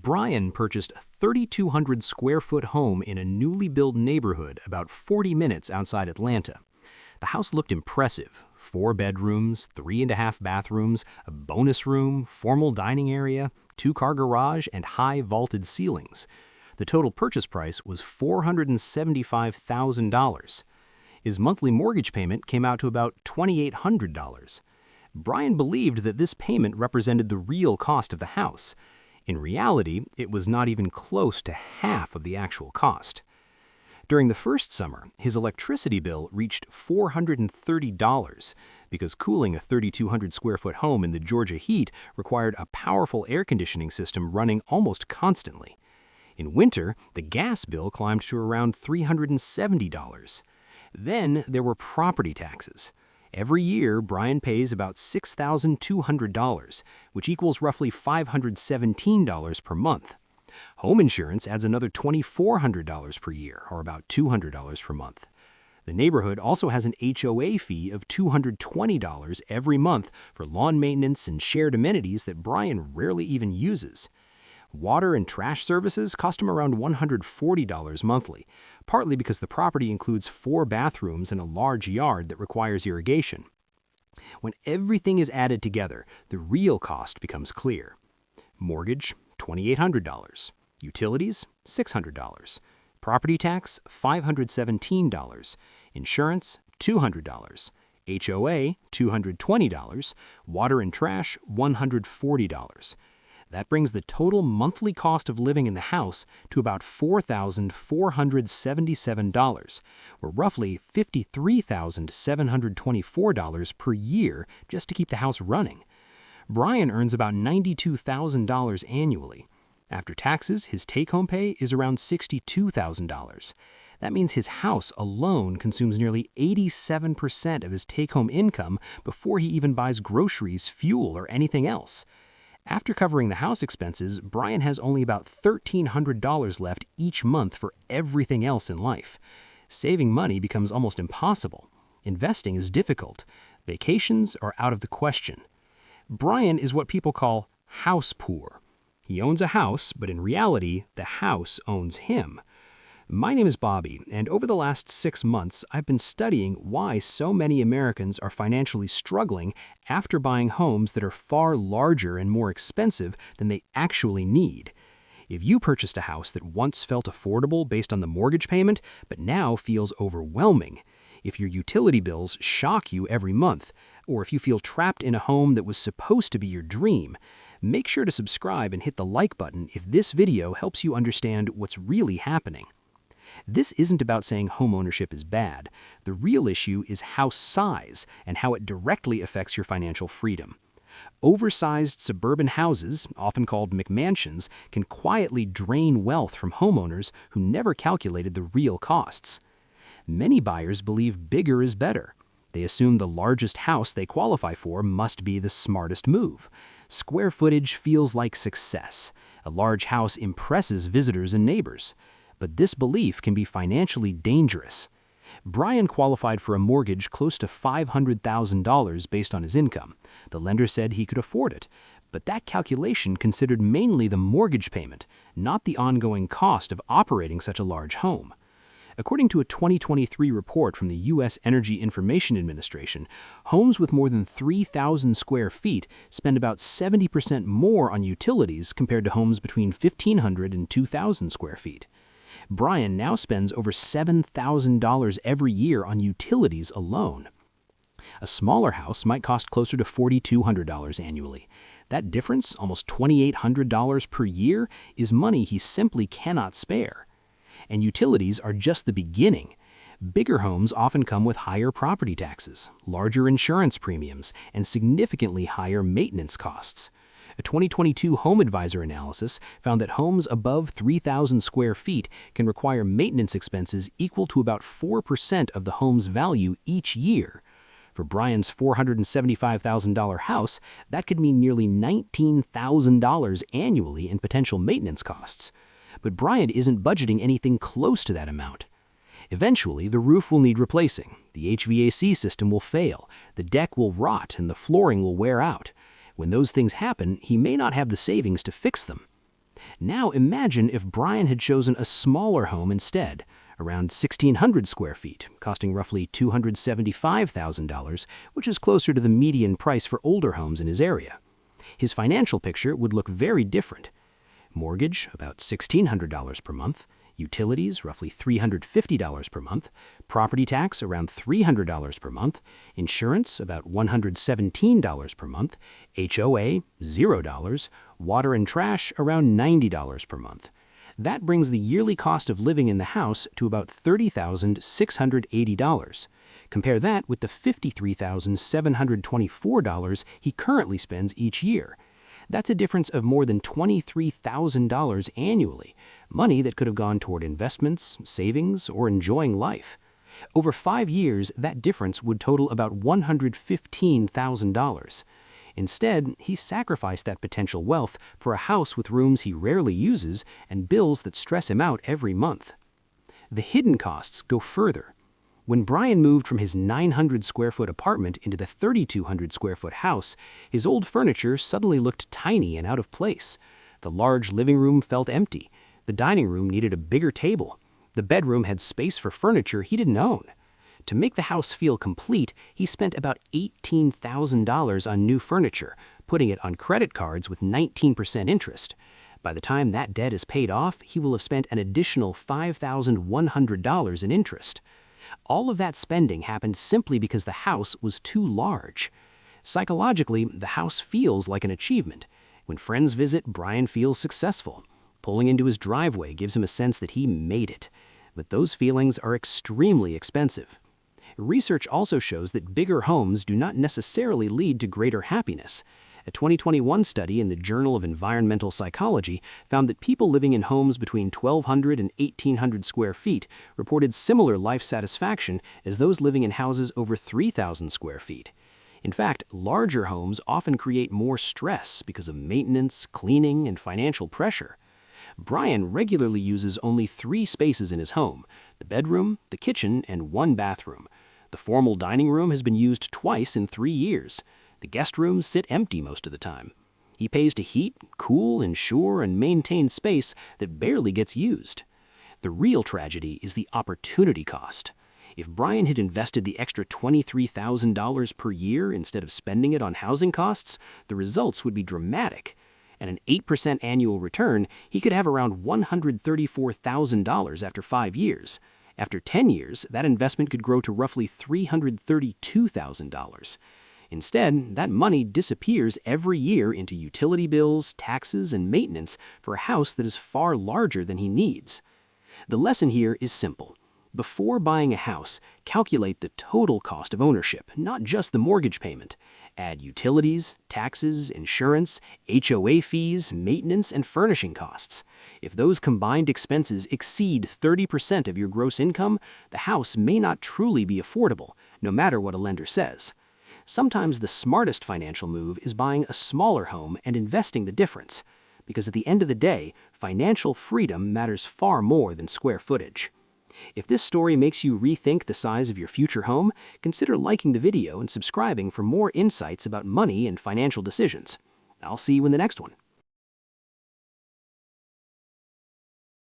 Brian purchased a 3,200 square foot home in a newly built neighborhood about 40 minutes outside Atlanta. The house looked impressive. 4 bedrooms, 3.5 bathrooms, a bonus room, formal dining area, 2-car garage, and high vaulted ceilings. The total purchase price was $475,000. His monthly mortgage payment came out to about $2,800. Brian believed that this payment represented the real cost of the house. In reality, it was not even close to half of the actual cost. During the first summer, his electricity bill reached $430 because cooling a 3,200 square foot home in the Georgia heat required a powerful air conditioning system running almost constantly. In winter, the gas bill climbed to around $370. Then there were property taxes. Every year, Brian pays about $6,200, which equals roughly $517 per month. Home insurance adds another $2,400 per year, or about $200 per month. The neighborhood also has an HOA fee of $220 every month for lawn maintenance and shared amenities that Brian rarely even uses. Water and trash services cost him around $140 monthly, partly because the property includes 4 bathrooms and a large yard that requires irrigation. When everything is added together, the real cost becomes clear. Mortgage, $2,800. Utilities, $600. Property tax, $517. Insurance, $200. HOA, $220. Water and trash, $140. That brings the total monthly cost of living in the house to about $4,477, or roughly $53,724 per year just to keep the house running. Brian earns about $92,000 annually. After taxes, his take-home pay is around $62,000. That means his house alone consumes nearly 87% of his take-home income before he even buys groceries, fuel, or anything else. After covering the house expenses, Brian has only about $1,300 left each month for everything else in life. Saving money becomes almost impossible. Investing is difficult. Vacations are out of the question. Brian is what people call house poor. He owns a house, but in reality, the house owns him. My name is Bobby, and over the last 6 months, I've been studying why so many Americans are financially struggling after buying homes that are far larger and more expensive than they actually need. If you purchased a house that once felt affordable based on the mortgage payment, but now feels overwhelming, if your utility bills shock you every month, or if you feel trapped in a home that was supposed to be your dream, make sure to subscribe and hit the like button if this video helps you understand what's really happening. This isn't about saying homeownership is bad. The real issue is house size and how it directly affects your financial freedom. Oversized suburban houses, often called McMansions, can quietly drain wealth from homeowners who never calculated the real costs. Many buyers believe bigger is better. They assume the largest house they qualify for must be the smartest move. Square footage feels like success. A large house impresses visitors and neighbors. But this belief can be financially dangerous. Brian qualified for a mortgage close to $500,000 based on his income. The lender said he could afford it, but that calculation considered mainly the mortgage payment, not the ongoing cost of operating such a large home. According to a 2023 report from the U.S. Energy Information Administration, homes with more than 3,000 square feet spend about 70% more on utilities compared to homes between 1,500 and 2,000 square feet. Brian now spends over $7,000 every year on utilities alone. A smaller house might cost closer to $4,200 annually. That difference, almost $2,800 per year, is money he simply cannot spare. And utilities are just the beginning. Bigger homes often come with higher property taxes, larger insurance premiums, and significantly higher maintenance costs. A 2022 Home Advisor analysis found that homes above 3,000 square feet can require maintenance expenses equal to about 4% of the home's value each year. For Brian's $475,000 house, that could mean nearly $19,000 annually in potential maintenance costs. But Brian isn't budgeting anything close to that amount. Eventually, the roof will need replacing, the HVAC system will fail, the deck will rot, and the flooring will wear out. When those things happen, he may not have the savings to fix them. Now imagine if Brian had chosen a smaller home instead, around 1,600 square feet, costing roughly $275,000, which is closer to the median price for older homes in his area. His financial picture would look very different. Mortgage, about $1,600 per month. Utilities, roughly $350 per month. Property tax, around $300 per month. Insurance, about $117 per month. HOA, $0. Water and trash, around $90 per month. That brings the yearly cost of living in the house to about $30,680. Compare that with the $53,724 he currently spends each year. That's a difference of more than $23,000 annually, money that could have gone toward investments, savings, or enjoying life. Over 5 years, that difference would total about $115,000. Instead, he sacrificed that potential wealth for a house with rooms he rarely uses and bills that stress him out every month. The hidden costs go further. When Brian moved from his 900-square-foot apartment into the 3,200-square-foot house, his old furniture suddenly looked tiny and out of place. The large living room felt empty. The dining room needed a bigger table. The bedroom had space for furniture he didn't own. To make the house feel complete, he spent about $18,000 on new furniture, putting it on credit cards with 19% interest. By the time that debt is paid off, he will have spent an additional $5,100 in interest. All of that spending happened simply because the house was too large. Psychologically, the house feels like an achievement. When friends visit, Brian feels successful. Pulling into his driveway gives him a sense that he made it. But those feelings are extremely expensive. Research also shows that bigger homes do not necessarily lead to greater happiness. A 2021 study in the Journal of Environmental Psychology found that people living in homes between 1,200 and 1,800 square feet reported similar life satisfaction as those living in houses over 3,000 square feet. In fact, larger homes often create more stress because of maintenance, cleaning, and financial pressure. Brian regularly uses only 3 spaces in his home: the bedroom, the kitchen, and 1 bathroom. The formal dining room has been used twice in 3 years. The guest rooms sit empty most of the time. He pays to heat, cool, insure, and maintain space that barely gets used. The real tragedy is the opportunity cost. If Brian had invested the extra $23,000 per year instead of spending it on housing costs, the results would be dramatic. At an 8% annual return, he could have around $134,000 after 5 years. After 10 years, that investment could grow to roughly $332,000. Instead, that money disappears every year into utility bills, taxes, and maintenance for a house that is far larger than he needs. The lesson here is simple. Before buying a house, calculate the total cost of ownership, not just the mortgage payment. Add utilities, taxes, insurance, HOA fees, maintenance, and furnishing costs. If those combined expenses exceed 30% of your gross income, the house may not truly be affordable, no matter what a lender says. Sometimes the smartest financial move is buying a smaller home and investing the difference, because at the end of the day, financial freedom matters far more than square footage. If this story makes you rethink the size of your future home, consider liking the video and subscribing for more insights about money and financial decisions. I'll see you in the next one.